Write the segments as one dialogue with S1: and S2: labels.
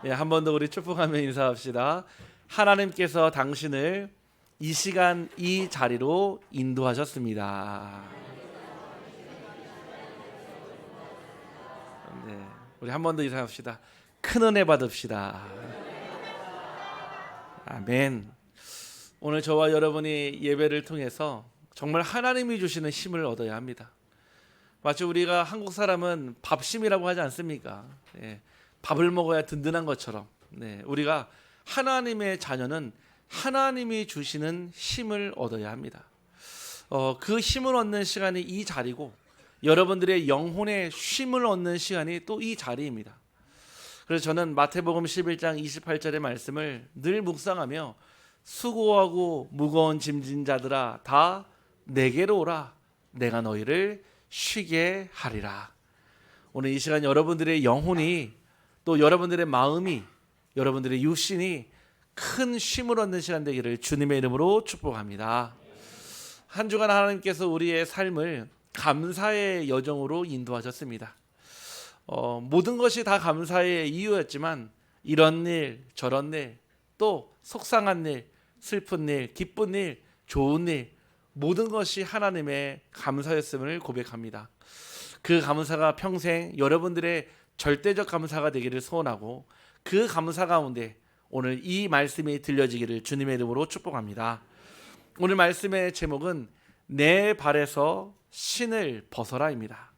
S1: 네, 한 번 더 우리 축복하며 인사합시다. 하나님께서 당신을 이 시간 이 자리로 인도하셨습니다. 네, 우리 한 번 더 인사합시다. 큰 은혜 받읍시다. 아멘. 오늘 저와 여러분이 예배를 통해서 정말 하나님이 주시는 힘을 얻어야 합니다. 마치 우리가 한국 사람은 밥심이라고 하지 않습니까? 네, 밥을 먹어야 든든한 것처럼 우리가 하나님의 자녀는 하나님이 주시는 힘을 얻어야 합니다. 그 힘을 얻는 시간이 이 자리고 여러분들의 영혼의 쉼을 얻는 시간이 또 이 자리입니다. 그래서 저는 마태복음 11장 28절의 말씀을 늘 묵상하며 수고하고 무거운 짐진 자들아 다 내게로 오라 내가 너희를 쉬게 하리라. 오늘 이 시간 여러분들의 영혼이 또 여러분들의 마음이 여러분들의 육신이 큰 쉼을 얻는 시간 되기를 주님의 이름으로 축복합니다. 한 주간 하나님께서 우리의 삶을 감사의 여정으로 인도하셨습니다. 모든 것이 다 감사의 이유였지만 이런 일 저런 일 또 속상한 일 슬픈 일 기쁜 일 좋은 일 모든 것이 하나님의 감사였음을 고백합니다. 그 감사가 평생 여러분들의 절대적 감사가 되기를 소원하고 그 감사 가운데 오늘 이 말씀이 들려지기를 주님의 이름으로 축복합니다. 오늘 말씀의 제목은 내 발에서 신을 벗어라입니다.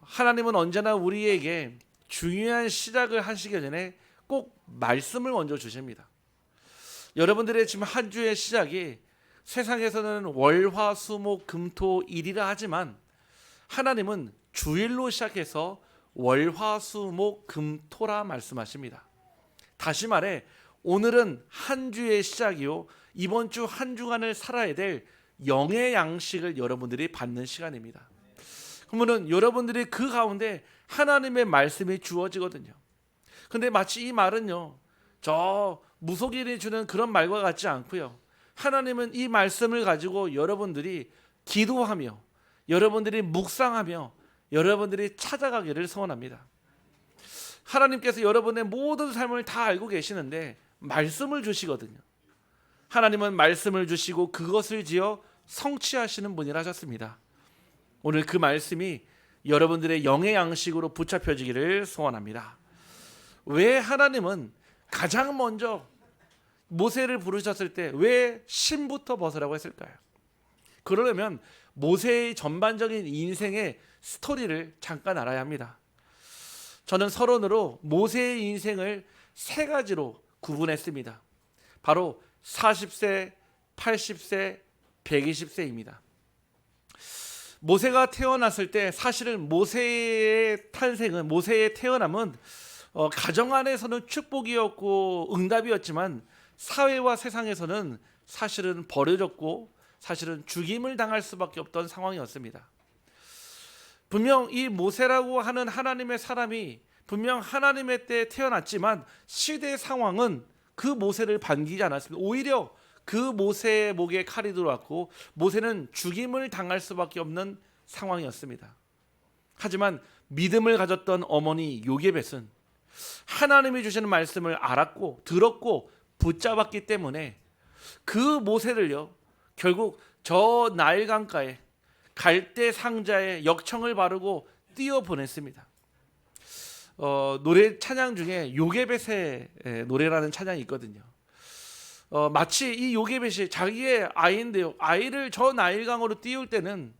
S1: 하나님은 언제나 우리에게 중요한 시작을 하시기 전에 꼭 말씀을 먼저 주십니다. 여러분들의 지금 한 주의 시작이 세상에서는 월화수목금토일이라 하지만 하나님은 주일로 시작해서 월화수목금토라 말씀하십니다. 다시 말해 오늘은 한 주의 시작이요 이번 주 한 주간을 살아야 될 영의 양식을 여러분들이 받는 시간입니다. 그러면 여러분들이 그 가운데 하나님의 말씀이 주어지거든요. 근데 마치 이 말은요 저 무속인이 주는 그런 말과 같지 않고요. 하나님은 이 말씀을 가지고 여러분들이 기도하며 여러분들이 묵상하며 여러분들이 찾아가기를 소원합니다. 하나님께서 여러분의 모든 삶을 다 알고 계시는데 말씀을 주시거든요. 하나님은 말씀을 주시고 그것을 지어 성취하시는 분이라 하셨습니다. 오늘 그 말씀이 여러분들의 영의 양식으로 붙잡혀지기를 소원합니다. 왜 하나님은 가장 먼저 모세를 부르셨을 때 왜 신부터 벗으라고 했을까요? 그러려면 모세의 전반적인 인생의 스토리를 잠깐 알아야 합니다. 저는 서론으로 모세의 인생을 세 가지로 구분했습니다. 바로 40세, 80세, 120세입니다. 모세가 태어났을 때 사실은 모세의 탄생은 모세의 태어남은 가정 안에서는 축복이었고 응답이었지만 사회와 세상에서는 사실은 버려졌고 사실은 죽임을 당할 수밖에 없던 상황이었습니다. 분명 이 모세라고 하는 하나님의 사람이 분명 하나님의 때에 태어났지만 시대의 상황은 그 모세를 반기지 않았습니다. 오히려 그 모세의 목에 칼이 들어왔고 모세는 죽임을 당할 수밖에 없는 상황이었습니다. 하지만 믿음을 가졌던 어머니 요게벳은 하나님이 주시는 말씀을 알았고 들었고 붙잡았기 때문에 그 모세를요 결국 저 나일강가에 갈대 상자에 역청을 바르고 띄어보냈습니다. 노래 찬양 중에 요게벳의 노래라는 찬양이 있거든요. 마치 이 요게벳이 자기의 아이인데요 아이를 저 나일강으로 띄울 때는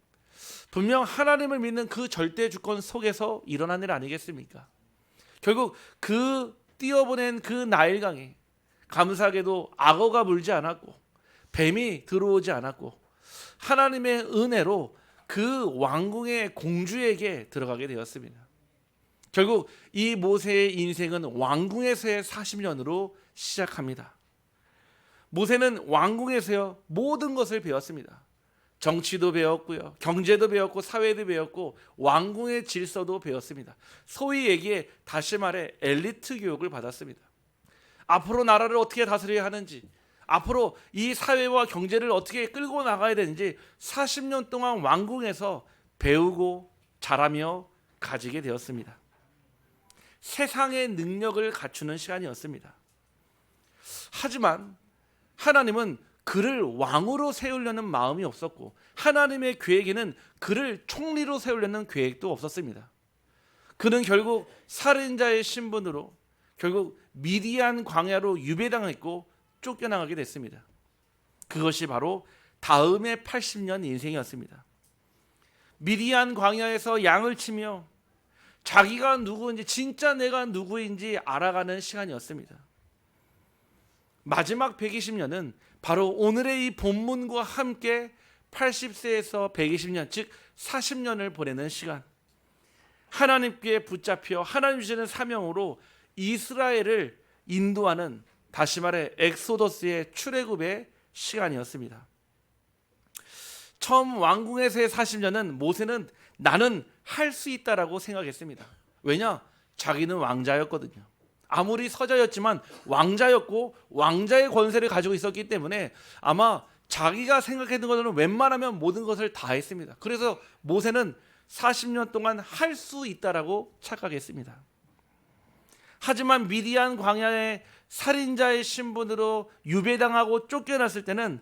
S1: 분명 하나님을 믿는 그 절대 주권 속에서 일어난 일 아니겠습니까? 결국 그 띄어보낸 그 나일강에 감사하게도 악어가 물지 않았고 뱀이 들어오지 않았고 하나님의 은혜로 그 왕궁의 공주에게 들어가게 되었습니다. 결국 이 모세의 인생은 왕궁에서의 40년으로 시작합니다. 모세는 왕궁에서요 모든 것을 배웠습니다. 정치도 배웠고요 경제도 배웠고 사회도 배웠고 왕궁의 질서도 배웠습니다. 소위 얘기해 다시 말해 엘리트 교육을 받았습니다. 앞으로 나라를 어떻게 다스려야 하는지 앞으로 이 사회와 경제를 어떻게 끌고 나가야 되는지 40년 동안 왕궁에서 배우고 자라며 가지게 되었습니다. 세상의 능력을 갖추는 시간이었습니다. 하지만 하나님은 그를 왕으로 세우려는 마음이 없었고 하나님의 계획에는 그를 총리로 세우려는 계획도 없었습니다. 그는 결국 살인자의 신분으로 결국 미디안 광야로 유배당했고 쫓겨나가게 됐습니다. 그것이 바로 다음의 80년 인생이었습니다. 미디안 광야에서 양을 치며 자기가 누구인지 진짜 내가 누구인지 알아가는 시간이었습니다. 마지막 120년은 바로 오늘의 이 본문과 함께 80세에서 120년 즉 40년을 보내는 시간, 하나님께 붙잡혀 하나님 주시는 사명으로 이스라엘을 인도하는, 다시 말해 엑소더스의 출애굽의 시간이었습니다. 처음 왕궁에서의 40년은 모세는 나는 할 수 있다라고 생각했습니다. 왜냐? 자기는 왕자였거든요. 아무리 서자였지만 왕자였고 왕자의 권세를 가지고 있었기 때문에 아마 자기가 생각했던 것은 웬만하면 모든 것을 다 했습니다. 그래서 모세는 40년 동안 할 수 있다라고 착각했습니다. 하지만 미디안 광야의 살인자의 신분으로 유배당하고 쫓겨났을 때는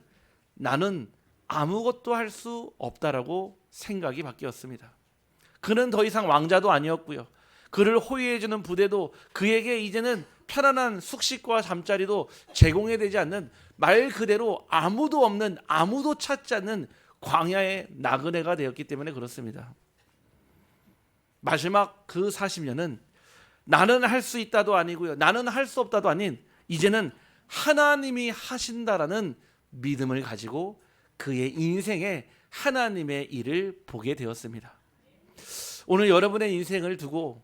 S1: 나는 아무것도 할 수 없다라고 생각이 바뀌었습니다. 그는 더 이상 왕자도 아니었고요. 그를 호위해주는 부대도 그에게 이제는 편안한 숙식과 잠자리도 제공해 되지 않는, 말 그대로 아무도 없는, 아무도 찾지 않는 광야의 나그네가 되었기 때문에 그렇습니다. 마지막 그 40년은 나는 할 수 있다도 아니고요, 나는 할 수 없다도 아닌 이제는 하나님이 하신다라는 믿음을 가지고 그의 인생에 하나님의 일을 보게 되었습니다. 오늘 여러분의 인생을 두고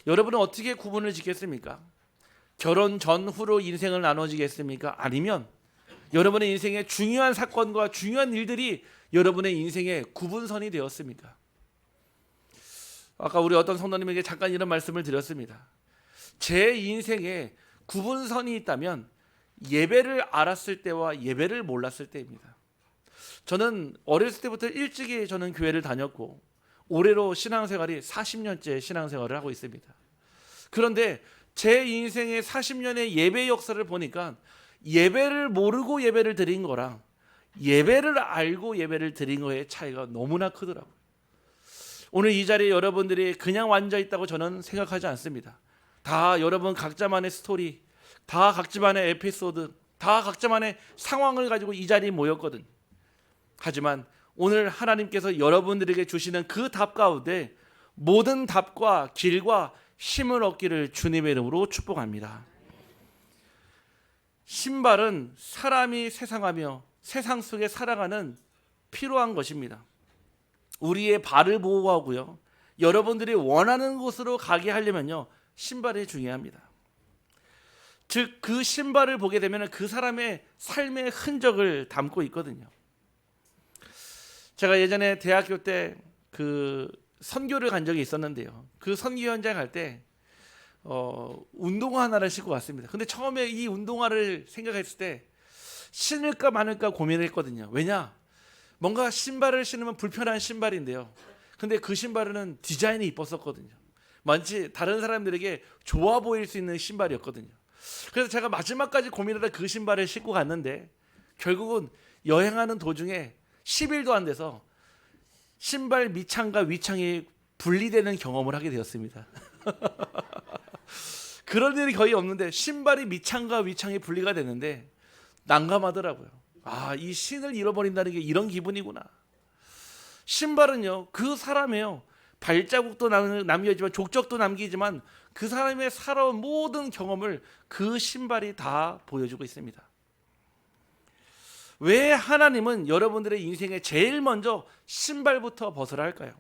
S1: 여러분은 어떻게 구분을 짓겠습니까? 결혼 전후로 인생을 나눠지겠습니까? 아니면 여러분의 인생에 중요한 사건과 중요한 일들이 여러분의 인생의 구분선이 되었습니까? 아까 우리 어떤 성도님에게 잠깐 이런 말씀을 드렸습니다. 제 인생에 구분선이 있다면 예배를 알았을 때와 예배를 몰랐을 때입니다. 저는 어렸을 때부터 일찍이 저는 교회를 다녔고 올해로 신앙생활이 40년째 신앙생활을 하고 있습니다. 그런데 제 인생의 40년의 예배 역사를 보니까 예배를 모르고 예배를 드린 거랑 예배를 알고 예배를 드린 거의 차이가 너무나 크더라고요. 오늘 이 자리에 여러분들이 그냥 앉아 있다고 저는 생각하지 않습니다. 다 여러분 각자만의 스토리, 다 각자만의 에피소드, 다 각자만의 상황을 가지고 이 자리에 모였거든요. 하지만 오늘 하나님께서 여러분들에게 주시는 그 답 가운데 모든 답과 길과 힘을 얻기를 주님의 이름으로 축복합니다. 신발은 사람이 세상하며 세상 속에 살아가는 필요한 것입니다. 우리의 발을 보호하고요, 여러분들이 원하는 곳으로 가게 하려면요, 신발이 중요합니다. 즉 그 신발을 보게 되면 그 사람의 삶의 흔적을 담고 있거든요. 제가 예전에 대학교 때 그 선교를 간 적이 있었는데요. 그 선교 현장 갈 때 운동화 하나를 신고 왔습니다. 근데 처음에 이 운동화를 생각했을 때 신을까 말을까 고민을 했거든요. 왜냐? 뭔가 신발을 신으면 불편한 신발인데요. 근데 그 신발은 디자인이 이뻤었거든요. 마치 다른 사람들에게 좋아 보일 수 있는 신발이었거든요. 그래서 제가 마지막까지 고민하다 그 신발을 신고 갔는데 결국은 여행하는 도중에 10일도 안 돼서 신발 밑창과 위창이 분리되는 경험을 하게 되었습니다. 그런 일이 거의 없는데 신발이 밑창과 위창이 분리가 되는데 난감하더라고요. 아, 이 신을 잃어버린다는 게 이런 기분이구나. 신발은요, 그 사람이에요. 발자국도 남겨지만 족적도 남기지만 그 사람의 살아온 모든 경험을 그 신발이 다 보여주고 있습니다. 왜 하나님은 여러분들의 인생에 제일 먼저 신발부터 벗으라 할까요?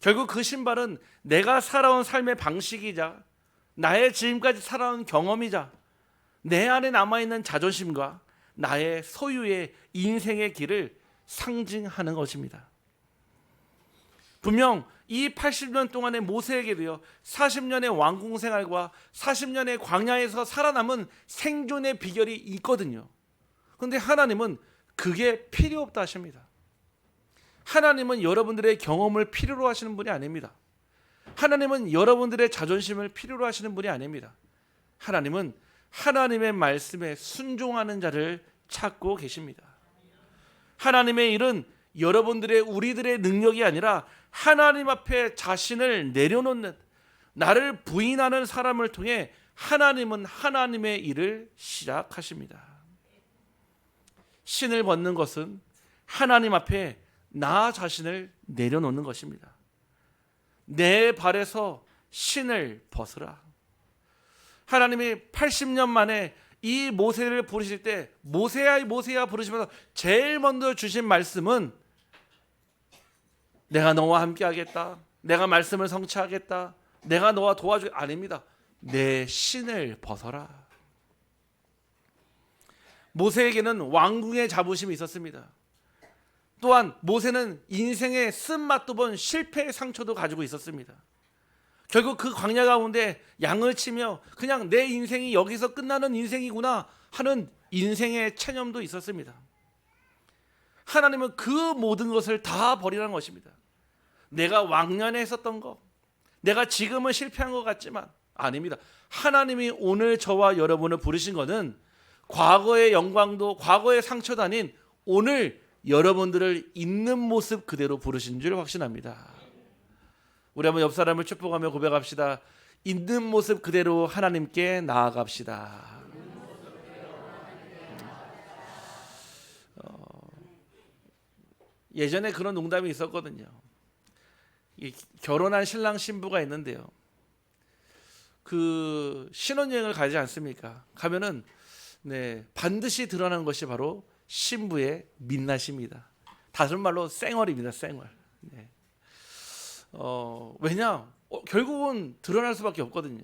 S1: 결국 그 신발은 내가 살아온 삶의 방식이자 나의 지금까지 살아온 경험이자 내 안에 남아있는 자존심과 나의 소유의 인생의 길을 상징하는 것입니다. 분명 이 80년 동안의 모세에게도요, 40년의 왕궁 생활과 40년의 광야에서 살아남은 생존의 비결이 있거든요. 그런데 하나님은 그게 필요 없다 하십니다. 하나님은 여러분들의 경험을 필요로 하시는 분이 아닙니다. 하나님은 여러분들의 자존심을 필요로 하시는 분이 아닙니다. 하나님은 하나님의 말씀에 순종하는 자를 찾고 계십니다. 하나님의 일은 여러분들의 우리들의 능력이 아니라 하나님 앞에 자신을 내려놓는, 나를 부인하는 사람을 통해 하나님은 하나님의 일을 시작하십니다. 신을 벗는 것은 하나님 앞에 나 자신을 내려놓는 것입니다. 내 발에서 신을 벗으라. 하나님이 80년 만에 이 모세를 부르실 때 모세야 모세야 부르시면서 제일 먼저 주신 말씀은 내가 너와 함께 하겠다, 내가 말씀을 성취하겠다, 내가 너와 도와주겠다, 아닙니다. 내 신을 벗어라. 모세에게는 왕궁의 자부심이 있었습니다. 또한 모세는 인생의 쓴맛도 본 실패의 상처도 가지고 있었습니다. 결국 그 광야 가운데 양을 치며 그냥 내 인생이 여기서 끝나는 인생이구나 하는 인생의 체념도 있었습니다. 하나님은 그 모든 것을 다 버리라는 것입니다. 내가 왕년에 했었던 거, 내가 지금은 실패한 것 같지만 아닙니다. 하나님이 오늘 저와 여러분을 부르신 것은 과거의 영광도 과거의 상처도 아닌 오늘 여러분들을 있는 모습 그대로 부르신 줄 확신합니다. 우리 한번 옆 사람을 축복하며 고백합시다. 있는 모습 그대로 하나님께 나아갑시다. 예전에 그런 농담이 있었거든요. 결혼한 신랑 신부가 있는데요. 그 신혼여행을 가지 않습니까? 가면은 반드시 드러나는 것이 바로 신부의 민낯입니다. 다른 말로 쌩얼입니다. 쌩얼. 왜냐? 결국은 드러날 수밖에 없거든요.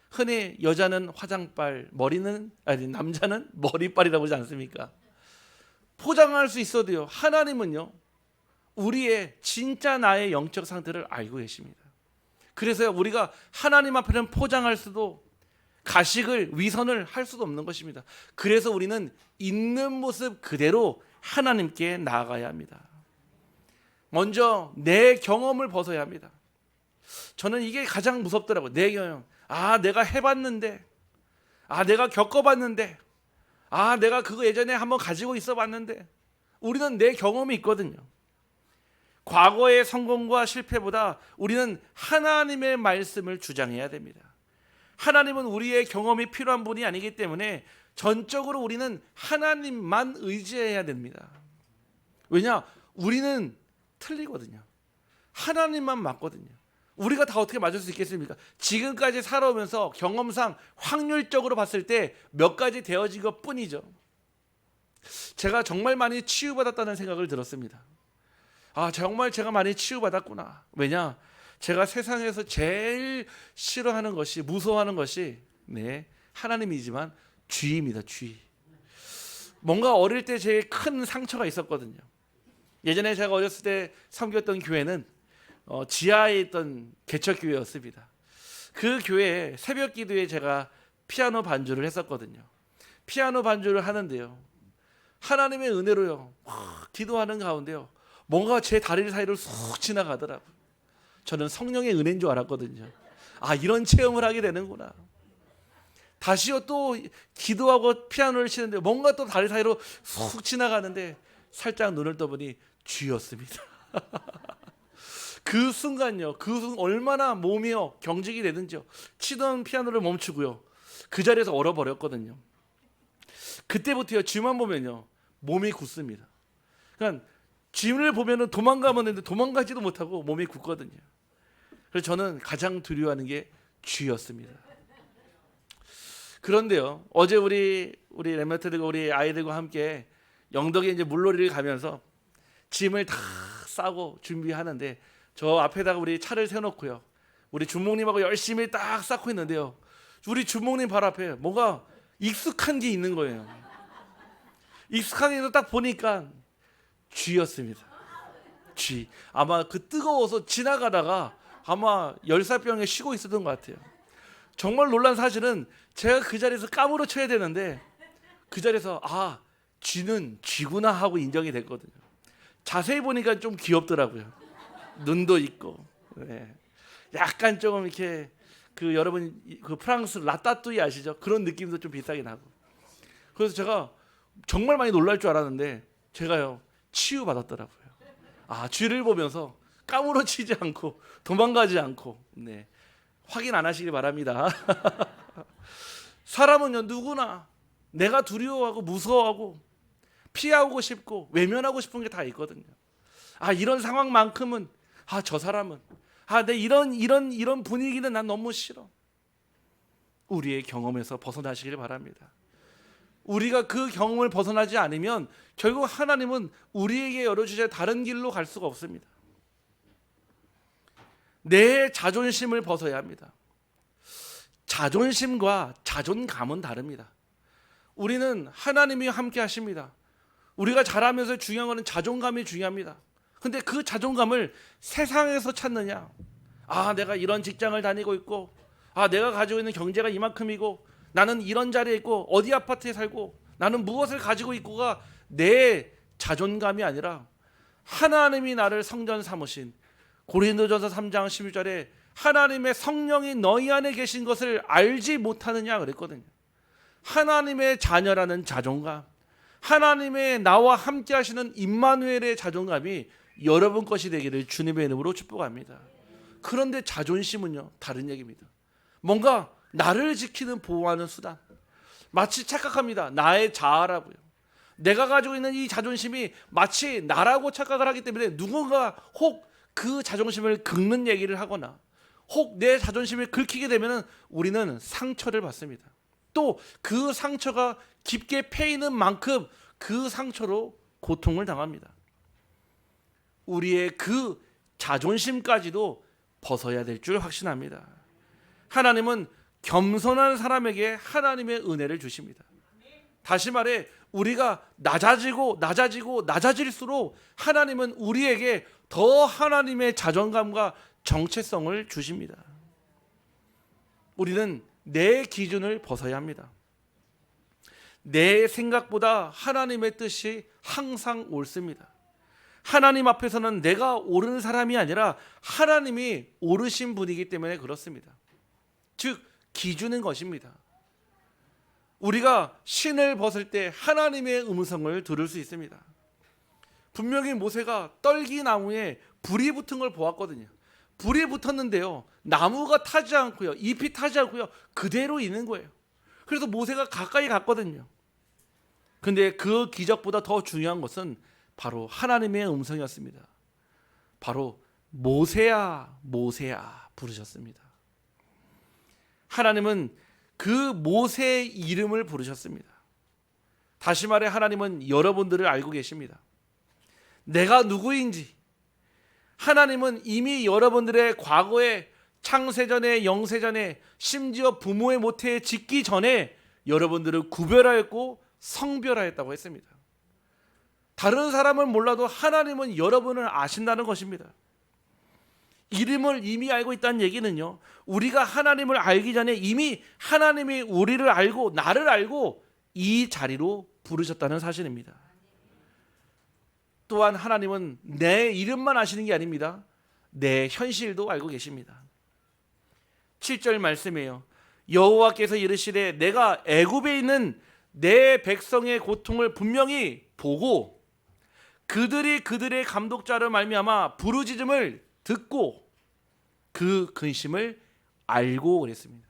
S1: 흔히 여자는 화장빨, 남자는 머리빨이라고 하지 않습니까? 포장할 수 있어도요. 하나님은요, 우리의 진짜 나의 영적 상태를 알고 계십니다. 그래서 우리가 하나님 앞에는 포장할 수도 가식을 위선을 할 수도 없는 것입니다. 그래서 우리는 있는 모습 그대로 하나님께 나아가야 합니다. 먼저 내 경험을 벗어야 합니다. 저는 이게 가장 무섭더라고요. 내 경험. 내가 해봤는데, 내가 겪어봤는데, 내가 그거 예전에 한번 가지고 있어봤는데, 우리는 내 경험이 있거든요. 과거의 성공과 실패보다 우리는 하나님의 말씀을 주장해야 됩니다. 하나님은 우리의 경험이 필요한 분이 아니기 때문에 전적으로 우리는 하나님만 의지해야 됩니다. 왜냐? 우리는 틀리거든요. 하나님만 맞거든요. 우리가 다 어떻게 맞을 수 있겠습니까? 지금까지 살아오면서 경험상 확률적으로 봤을 때 몇 가지 되어진 것 뿐이죠. 제가 정말 많이 치유받았다는 생각을 들었습니다. 정말 제가 많이 치유받았구나. 왜냐? 제가 세상에서 제일 싫어하는 것이, 무서워하는 것이 하나님이지만 쥐입니다. 쥐. 뭔가 어릴 때 제일 큰 상처가 있었거든요. 예전에 제가 어렸을 때 섬겼던 교회는 지하에 있던 개척교회였습니다. 그 교회에 새벽 기도에 제가 피아노 반주를 했었거든요. 피아노 반주를 하는데요, 하나님의 은혜로요, 기도하는 가운데요, 뭔가 제 다리 사이를 쑥 지나가더라고요. 저는 성령의 은혜인 줄 알았거든요. 이런 체험을 하게 되는구나. 다시요, 또 기도하고 피아노를 치는데 뭔가 또 다리 사이로 쑥 지나가는데 살짝 눈을 떠보니 쥐였습니다. 그 순간요, 얼마나 몸이요 경직이 되든지요, 치던 피아노를 멈추고요, 그 자리에서 얼어버렸거든요. 그때부터요, 쥐만 보면요 몸이 굳습니다. 그러니까 쥐를 보면은 도망가면 되는데 도망가지도 못하고 몸이 굳거든요. 그래서 저는 가장 두려워하는 게 쥐였습니다. 그런데요, 어제 우리 렘넌트들과 우리 아이들과 함께 영덕에 이제 물놀이를 가면서 짐을 다 싸고 준비하는데 저 앞에다가 우리 차를 세워놓고요, 우리 주목님하고 열심히 딱 쌓고 있는데요, 우리 주목님 발 앞에 뭔가 익숙한 게 있는 거예요. 익숙한 게 딱 보니까 쥐였습니다. 쥐. 아마 그 뜨거워서 지나가다가 아마 열사병에 쉬고 있었던 것 같아요. 정말 놀란 사실은 제가 그 자리에서 까무러 쳐야 되는데 그 자리에서 쥐는 쥐구나 하고 인정이 됐거든요. 자세히 보니까 좀 귀엽더라고요. 눈도 있고. 약간 조금 이렇게 그 여러분 그 프랑스 라따뚜이 아시죠? 그런 느낌도 좀 비슷하게 나고. 그래서 제가 정말 많이 놀랄 줄 알았는데 제가요 치유 받았더라고요. 아, 쥐를 보면서 까무러치지 않고 도망가지 않고, 네, 확인 안 하시길 바랍니다. 사람은요 누구나 내가 두려워하고 무서워하고 피하고 싶고 외면하고 싶은 게 다 있거든요. 아, 이런 상황만큼은, 아, 저 사람은, 아, 내 이런 분위기는 난 너무 싫어. 우리의 경험에서 벗어나시길 바랍니다. 우리가 그 경험을 벗어나지 않으면 결국 하나님은 우리에게 열어주실 다른 길로 갈 수가 없습니다. 내 자존심을 벗어야 합니다. 자존심과 자존감은 다릅니다. 우리는 하나님이 함께 하십니다. 우리가 자라면서 중요한 것은 자존감이 중요합니다. 근데 그 자존감을 세상에서 찾느냐? 아, 내가 이런 직장을 다니고 있고, 아, 내가 가지고 있는 경제가 이만큼이고, 나는 이런 자리에 있고, 어디 아파트에 살고, 나는 무엇을 가지고 있고가 내 자존감이 아니라 하나님이 나를 성전 삼으신 고린도전서 3장 16절에 하나님의 성령이 너희 안에 계신 것을 알지 못하느냐 그랬거든요. 하나님의 자녀라는 자존감, 하나님의 나와 함께 하시는 임마누엘의 자존감이 여러분 것이 되기를 주님의 이름으로 축복합니다. 그런데 자존심은요 다른 얘기입니다. 뭔가 나를 지키는 보호하는 수단, 마치 착각합니다. 나의 자아라고요. 내가 가지고 있는 이 자존심이 마치 나라고 착각을 하기 때문에 누군가 혹 그 자존심을 긁는 얘기를 하거나 혹 내 자존심을 긁히게 되면 우리는 상처를 받습니다. 또 그 상처가 깊게 패이는 만큼 그 상처로 고통을 당합니다. 우리의 그 자존심까지도 벗어야 될 줄 확신합니다. 하나님은 겸손한 사람에게 하나님의 은혜를 주십니다. 다시 말해 우리가 낮아질수록 하나님은 우리에게 더 하나님의 자존감과 정체성을 주십니다. 우리는 내 기준을 벗어야 합니다. 내 생각보다 하나님의 뜻이 항상 옳습니다. 하나님 앞에서는 내가 옳은 사람이 아니라 하나님이 옳으신 분이기 때문에 그렇습니다. 즉 기준인 것입니다. 우리가 신을 벗을 때 하나님의 음성을 들을 수 있습니다. 분명히 모세가 떨기나무에 불이 붙은 걸 보았거든요. 불이 붙었는데요, 나무가 타지 않고요, 잎이 타지 않고요, 그대로 있는 거예요. 그래서 모세가 가까이 갔거든요. 근데 그 기적보다 더 중요한 것은 바로 하나님의 음성이었습니다. 바로 모세야 모세야 부르셨습니다. 하나님은 그 모세의 이름을 부르셨습니다. 다시 말해 하나님은 여러분들을 알고 계십니다. 내가 누구인지 하나님은 이미 여러분들의 과거에 창세전에 영세전에 심지어 부모의 모태에 짓기 전에 여러분들을 구별하였고 성별하였다고 했습니다. 다른 사람은 몰라도 하나님은 여러분을 아신다는 것입니다. 이름을 이미 알고 있다는 얘기는요, 우리가 하나님을 알기 전에 이미 하나님이 우리를 알고 나를 알고 이 자리로 부르셨다는 사실입니다. 또한 하나님은 내 이름만 아시는 게 아닙니다. 내 현실도 알고 계십니다. 7절 말씀이에요. 여호와께서 이르시되 내가 애굽에 있는 내 백성의 고통을 분명히 보고 그들이 그들의 감독자로 말미암아 부르짖음을 듣고 그 근심을 알고 그랬습니다.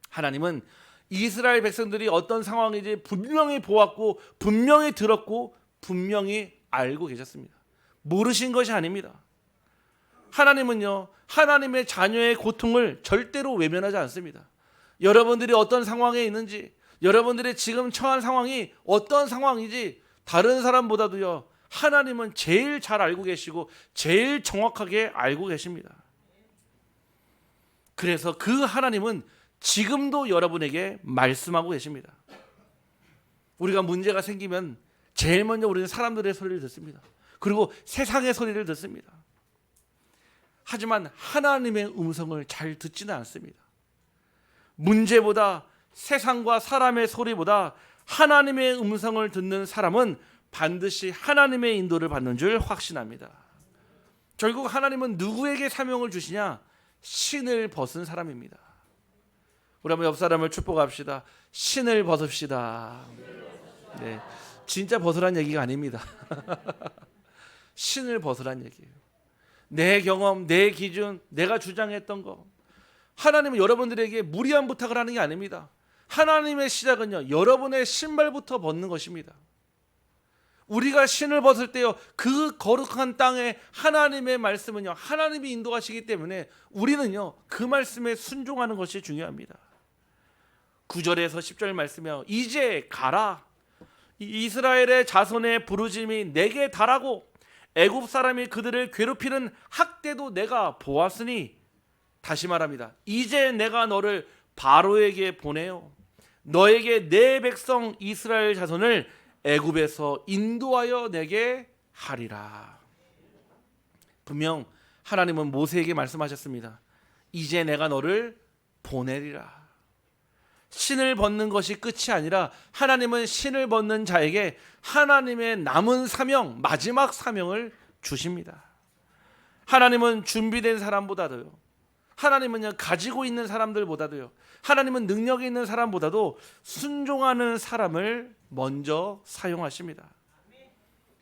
S1: 하나님은 이스라엘 백성들이 어떤 상황인지 분명히 보았고 분명히 들었고 분명히 알고 계셨습니다. 모르신 것이 아닙니다. 하나님은요, 하나님의 자녀의 고통을 절대로 외면하지 않습니다. 여러분들이 어떤 상황에 있는지, 여러분들이 지금 처한 상황이 어떤 상황인지 다른 사람보다도요, 하나님은 제일 잘 알고 계시고 제일 정확하게 알고 계십니다. 그래서 그 하나님은 지금도 여러분에게 말씀하고 계십니다. 우리가 문제가 생기면 제일 먼저 우리는 사람들의 소리를 듣습니다. 그리고 세상의 소리를 듣습니다. 하지만 하나님의 음성을 잘 듣지는 않습니다. 문제보다 세상과 사람의 소리보다 하나님의 음성을 듣는 사람은 반드시 하나님의 인도를 받는 줄 확신합니다. 결국 하나님은 누구에게 사명을 주시냐? 신을 벗은 사람입니다. 우리 한번 옆 사람을 축복합시다. 신을 벗읍시다. 네, 진짜 벗으란 얘기가 아닙니다. 신을 벗으란 얘기예요. 내 경험, 내 기준, 내가 주장했던 거. 하나님은 여러분들에게 무리한 부탁을 하는 게 아닙니다. 하나님의 시작은요, 여러분의 신발부터 벗는 것입니다. 우리가 신을 벗을 때요, 그 거룩한 땅에 하나님의 말씀은요, 하나님이 인도하시기 때문에 우리는요, 그 말씀에 순종하는 것이 중요합니다. 9절에서 10절 말씀이요, 이제 가라. 이스라엘의 자손의 부르짐이 내게 달하고 애굽 사람이 그들을 괴롭히는 학대도 내가 보았으니, 다시 말합니다. 이제 내가 너를 바로에게 보내요. 너에게 내 백성 이스라엘 자손을 애굽에서 인도하여 내게 하리라. 분명 하나님은 모세에게 말씀하셨습니다. 이제 내가 너를 보내리라. 신을 벗는 것이 끝이 아니라 하나님은 신을 벗는 자에게 하나님의 남은 사명, 마지막 사명을 주십니다. 하나님은 준비된 사람보다도요, 하나님은요, 가지고 있는 사람들보다도요, 하나님은 능력이 있는 사람보다도 순종하는 사람을 먼저 사용하십니다.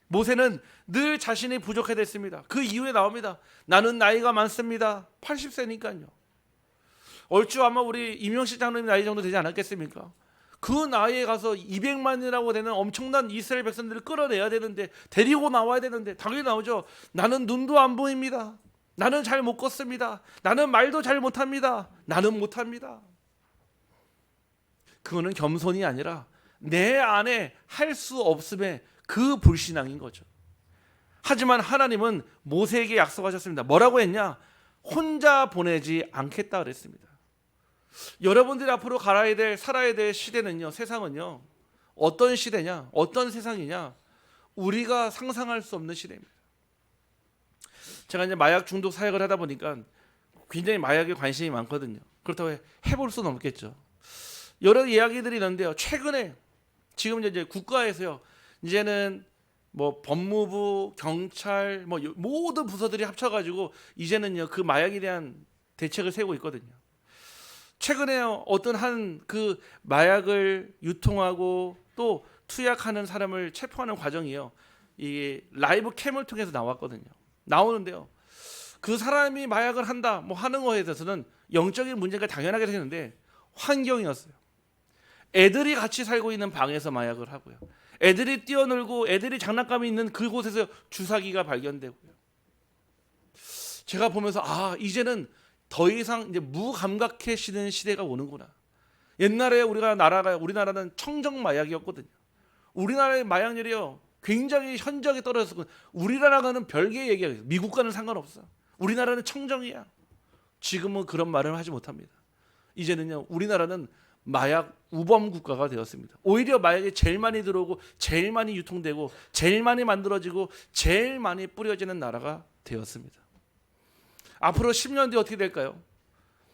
S1: 모세는 늘 자신이 부족해졌습니다. 그 이후에 나옵니다. 나는 나이가 많습니다. 80세니까요. 얼추 아마 우리 임영식 장로님 나이 정도 되지 않았겠습니까? 그 나이에 가서 200만이라고 되는 엄청난 이스라엘 백성들을 끌어내야 되는데, 데리고 나와야 되는데, 당연히 나오죠. 나는 눈도 안 보입니다. 나는 잘 못 걷습니다. 나는 말도 잘 못합니다. 나는 못합니다. 그거는 겸손이 아니라 내 안에 할 수 없음의 그 불신앙인 거죠. 하지만 하나님은 모세에게 약속하셨습니다. 뭐라고 했냐? 혼자 보내지 않겠다 그랬습니다. 여러분들이 앞으로 살아야 될 시대는요, 세상은요, 어떤 시대냐, 어떤 세상이냐, 우리가 상상할 수 없는 시대입니다. 제가 이제 마약 중독 사역을 하다 보니까 굉장히 마약에 관심이 많거든요. 그렇다고 해볼 수는 없겠죠. 여러 이야기들이 있는데요, 최근에 지금 이제 국가에서요, 이제는 뭐 법무부, 경찰, 뭐 모든 부서들이 합쳐가지고 이제는요, 그 마약에 대한 대책을 세우고 있거든요. 최근에 어떤 한 그 마약을 유통하고 또 투약하는 사람을 체포하는 과정이요, 이 라이브 캠을 통해서 나왔거든요. 나오는데요, 그 사람이 마약을 한다 뭐 하는 거에 대해서는 영적인 문제가 당연하게 되는데, 환경이었어요. 애들이 같이 살고 있는 방에서 마약을 하고요, 애들이 뛰어놀고 애들이 장난감이 있는 그곳에서 주사기가 발견되고요. 제가 보면서 이제는 더 이상 이제 무감각해지는 시대가 오는구나. 옛날에 우리나라는 청정 마약이었거든요. 우리나라의 마약률이요, 굉장히 현저하게 떨어졌고, 우리나라가는 별개의 얘기예요. 미국과는 상관없어. 우리나라는 청정이야. 지금은 그런 말을 하지 못합니다. 이제는요, 우리나라는 마약 우범 국가가 되었습니다. 오히려 마약이 제일 많이 들어오고 제일 많이 유통되고 제일 많이 만들어지고 제일 많이 뿌려지는 나라가 되었습니다. 앞으로 10년 뒤에 어떻게 될까요?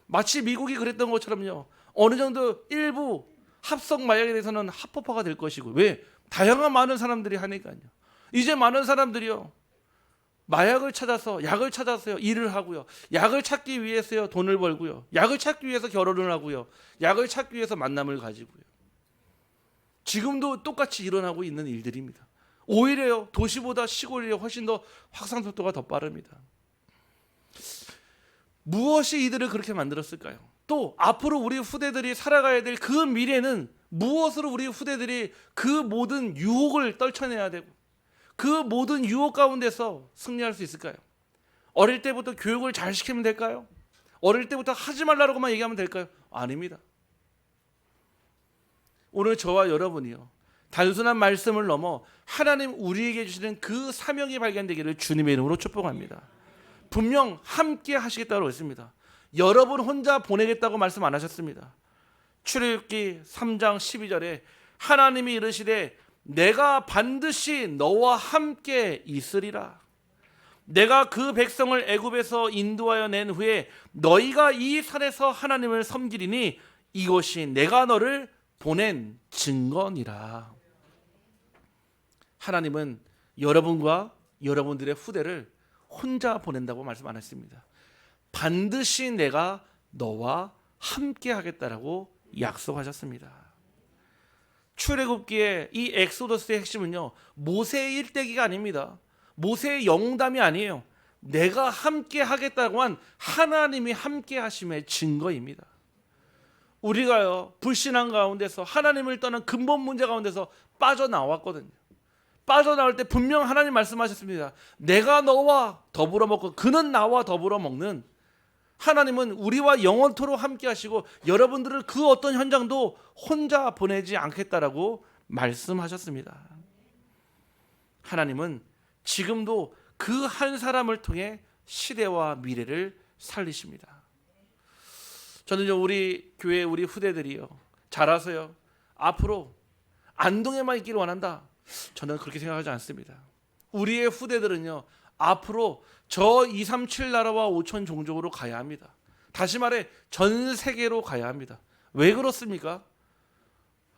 S1: 마치 미국이 그랬던 것처럼요, 어느 정도 일부 합성 마약에 대해서는 합법화가 될 것이고, 왜? 다양한 많은 사람들이 하니까요. 이제 많은 사람들이요, 마약을 찾아서, 약을 찾아서요, 일을 하고요, 약을 찾기 위해서요, 돈을 벌고요, 약을 찾기 위해서 결혼을 하고요, 약을 찾기 위해서 만남을 가지고요. 지금도 똑같이 일어나고 있는 일들입니다. 오히려요, 도시보다 시골이 훨씬 더 확산 속도가 더 빠릅니다. 무엇이 이들을 그렇게 만들었을까요? 또 앞으로 우리 후대들이 살아가야 될 그 미래는 무엇으로 우리 후대들이 그 모든 유혹을 떨쳐내야 되고 그 모든 유혹 가운데서 승리할 수 있을까요? 어릴 때부터 교육을 잘 시키면 될까요? 어릴 때부터 하지 말라고만 얘기하면 될까요? 아닙니다. 오늘 저와 여러분이요, 단순한 말씀을 넘어 하나님 우리에게 주시는 그 사명이 발견되기를 주님의 이름으로 축복합니다. 분명 함께 하시겠다고 했습니다. 여러분 혼자 보내겠다고 말씀 안 하셨습니다. 출애굽기 3장 12절에 하나님이 이르시되 내가 반드시 너와 함께 있으리라. 내가 그 백성을 애굽에서 인도하여 낸 후에 너희가 이 산에서 하나님을 섬기리니 이것이 내가 너를 보낸 증거니라. 하나님은 여러분과 여러분들의 후대를 혼자 보낸다고 말씀 안 했습니다. 반드시 내가 너와 함께 하겠다라고 약속하셨습니다. 출애굽기의 이 엑소더스의 핵심은요, 모세의 일대기가 아닙니다. 모세의 영담이 아니에요. 내가 함께 하겠다고 한 하나님이 함께 하심의 증거입니다. 우리가요, 불신앙 가운데서 하나님을 떠난 근본 문제 가운데서 빠져나왔거든요. 빠져나올 때 분명 하나님 말씀하셨습니다. 내가 너와 더불어 먹고 그는 나와 더불어 먹는, 하나님은 우리와 영원토록 함께 하시고 여러분들을 그 어떤 현장도 혼자 보내지 않겠다라고 말씀하셨습니다. 하나님은 지금도 그 한 사람을 통해 시대와 미래를 살리십니다. 저는 우리 교회 우리 후대들이요, 자라서요 앞으로 안동에만 있기를 원한다, 저는 그렇게 생각하지 않습니다. 우리의 후대들은요 앞으로 저 237 나라와 5천 종족으로 가야 합니다. 다시 말해 전 세계로 가야 합니다. 왜 그렇습니까?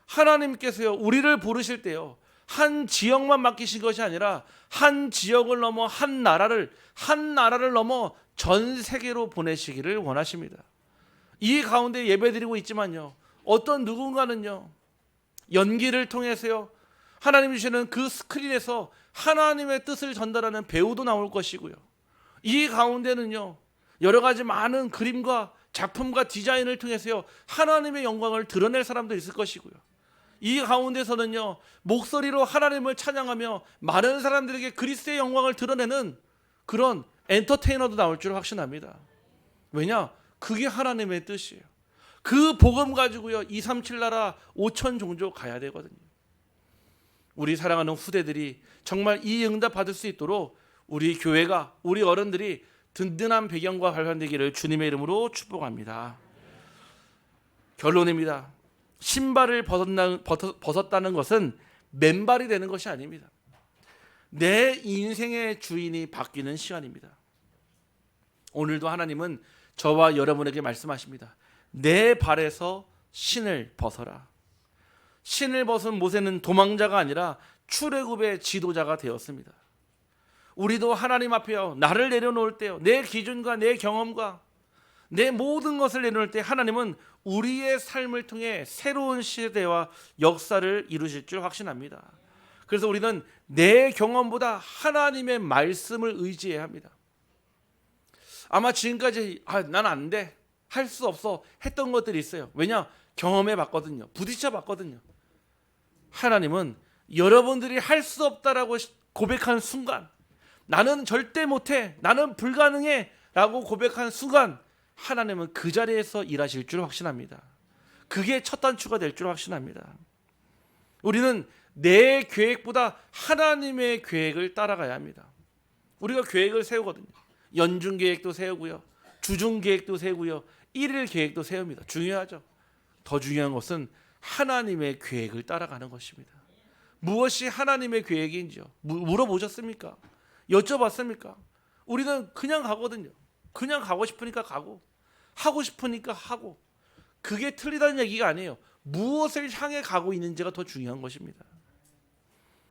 S1: 하나님께서요 우리를 부르실 때요 한 지역만 맡기신 것이 아니라 한 지역을 넘어 한 나라를 넘어 전 세계로 보내시기를 원하십니다. 이 가운데 예배드리고 있지만요, 어떤 누군가는요 연기를 통해서요 하나님 주시는 그 스크린에서 하나님의 뜻을 전달하는 배우도 나올 것이고요, 이 가운데는요 여러 가지 많은 그림과 작품과 디자인을 통해서요 하나님의 영광을 드러낼 사람도 있을 것이고요, 이 가운데서는요 목소리로 하나님을 찬양하며 많은 사람들에게 그리스도의 영광을 드러내는 그런 엔터테이너도 나올 줄 확신합니다. 왜냐? 그게 하나님의 뜻이에요. 그 복음 가지고요 237 나라 5천 종족 가야 되거든요. 우리 사랑하는 후대들이 정말 이 응답 받을 수 있도록 우리 교회가, 우리 어른들이 든든한 배경과 발판되기를 주님의 이름으로 축복합니다. 결론입니다. 신발을 벗었다는 것은 맨발이 되는 것이 아닙니다. 내 인생의 주인이 바뀌는 시간입니다. 오늘도 하나님은 저와 여러분에게 말씀하십니다. 내 발에서 신을 벗어라. 신을 벗은 모세는 도망자가 아니라 출애굽의 지도자가 되었습니다. 우리도 하나님 앞에요 나를 내려놓을 때요, 내 기준과 내 경험과 내 모든 것을 내려놓을 때 하나님은 우리의 삶을 통해 새로운 시대와 역사를 이루실 줄 확신합니다. 그래서 우리는 내 경험보다 하나님의 말씀을 의지해야 합니다. 아마 지금까지 난 안 돼, 할 수 없어 했던 것들이 있어요. 왜냐? 경험해 봤거든요. 부딪혀 봤거든요. 하나님은 여러분들이 할 수 없다라고 고백한 순간, 나는 절대 못해, 나는 불가능해 라고 고백한 순간 하나님은 그 자리에서 일하실 줄 확신합니다. 그게 첫 단추가 될 줄 확신합니다. 우리는 내 계획보다 하나님의 계획을 따라가야 합니다. 우리가 계획을 세우거든요. 연중 계획도 세우고요, 주중 계획도 세우고요, 일일 계획도 세웁니다. 중요하죠. 더 중요한 것은 하나님의 계획을 따라가는 것입니다. 무엇이 하나님의 계획인지요 물어보셨습니까? 여쭤봤습니까? 우리는 그냥 가거든요. 그냥 가고 싶으니까 가고, 하고 싶으니까 하고. 그게 틀리다는 얘기가 아니에요. 무엇을 향해 가고 있는지가 더 중요한 것입니다.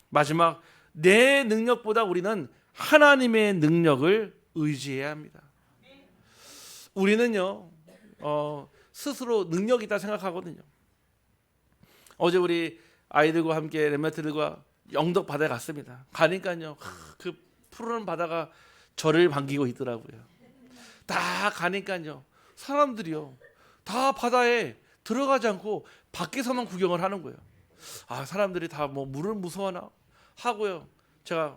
S1: 마지막, 내 능력보다 우리는 하나님의 능력을 의지해야 합니다. 우리는요 스스로 능력이 있다 생각하거든요. 어제 우리 아이들과 함께 렘넌트들과 영덕 바다에 갔습니다. 가니까요 그 푸른 바다가 저를 반기고 있더라고요. 다 가니까요 사람들이요 다 바다에 들어가지 않고 밖에서만 구경을 하는 거예요. 사람들이 다 뭐 물을 무서워하나 하고요. 제가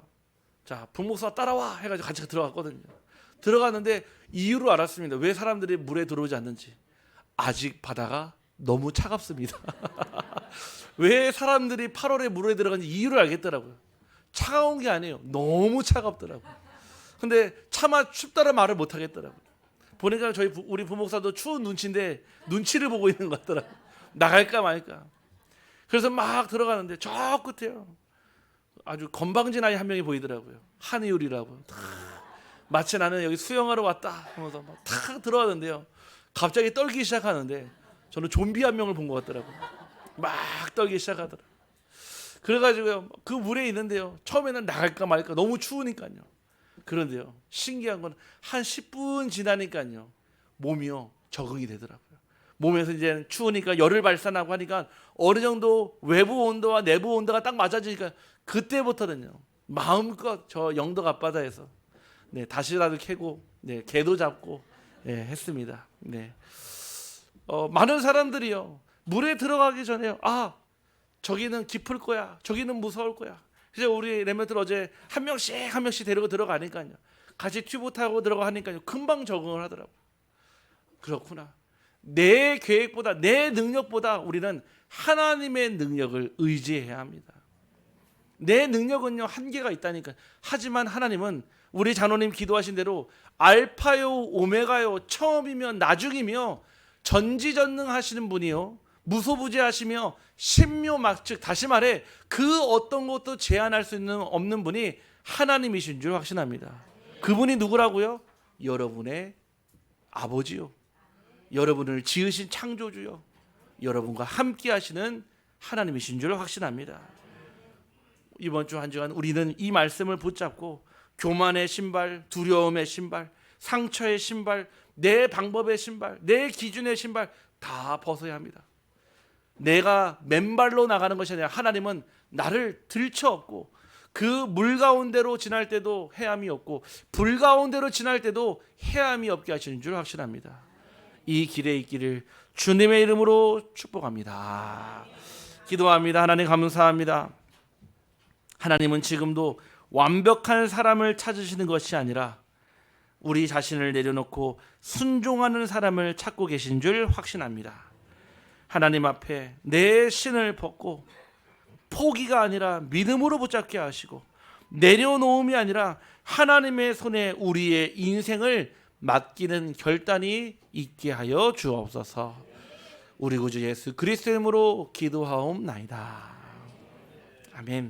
S1: 자 부목사 따라와 해가지고 같이 들어갔거든요. 들어갔는데 이유를 알았습니다. 왜 사람들이 물에 들어오지 않는지. 아직 바다가 너무 차갑습니다. 왜 사람들이 8월에 물에 들어가는지 이유를 알겠더라고요. 차가운 게 아니에요. 너무 차갑더라고요. 근데 차마 춥다는 말을 못 하겠더라고요. 보니까 우리 부목사도 추운 눈치인데 눈치를 보고 있는 것 같더라고요. 나갈까 말까. 그래서 막 들어가는데 저 끝에요 아주 건방진 아이 한 명이 보이더라고요. 한의율이라고. 마치 나는 여기 수영하러 왔다 하면서 막 탁 들어가는데요. 갑자기 떨기 시작하는데 저는 좀비 한 명을 본 것 같더라고요. 막 떨기 시작하더라고요. 그래가지고요 그 물에 있는데요 처음에는 나갈까 말까 너무 추우니까요. 그런데요, 신기한 건 한 10분 지나니까요, 몸이요 적응이 되더라고요. 몸에서 이제 추우니까 열을 발산하고 하니까 어느 정도 외부 온도와 내부 온도가 딱 맞아지니까 그때부터는요 마음껏 저 영덕 앞바다에서 다시라도 캐고 개도 잡고 했습니다. 많은 사람들이요 물에 들어가기 전에 저기는 깊을 거야, 저기는 무서울 거야. 그래서 우리 렘넌트들 어제 한 명씩 데리고 들어가니까요, 같이 튜브 타고 들어가니까요 금방 적응을 하더라고요. 그렇구나. 내 계획보다, 내 능력보다 우리는 하나님의 능력을 의지해야 합니다. 내 능력은요 한계가 있다니까. 하지만 하나님은 우리 장로님 기도하신 대로 알파요 오메가요, 처음이며 나중이며 전지전능하시는 분이요, 무소부재하시며 신묘막측, 다시 말해 그 어떤 것도 제한할 수 없는 분이 하나님이신 줄 확신합니다. 그분이 누구라고요? 여러분의 아버지요, 여러분을 지으신 창조주요, 여러분과 함께 하시는 하나님이신 줄 확신합니다. 이번 주 한 주간 우리는 이 말씀을 붙잡고 교만의 신발, 두려움의 신발, 상처의 신발, 내 방법의 신발, 내 기준의 신발 다 벗어야 합니다. 내가 맨발로 나가는 것이 아니라 하나님은 나를 들쳐업고 그 물 가운데로 지날 때도 해함이 없고 불 가운데로 지날 때도 해함이 없게 하시는 줄 확신합니다. 이 길에 있기를 주님의 이름으로 축복합니다. 기도합니다. 하나님 감사합니다. 하나님은 지금도 완벽한 사람을 찾으시는 것이 아니라 우리 자신을 내려놓고 순종하는 사람을 찾고 계신 줄 확신합니다. 하나님 앞에 내 신을 벗고 포기가 아니라 믿음으로 붙잡게 하시고 내려놓음이 아니라 하나님의 손에 우리의 인생을 맡기는 결단이 있게 하여 주옵소서. 우리 구주 예수 그리스도의 이름으로 기도하옵나이다. 아멘.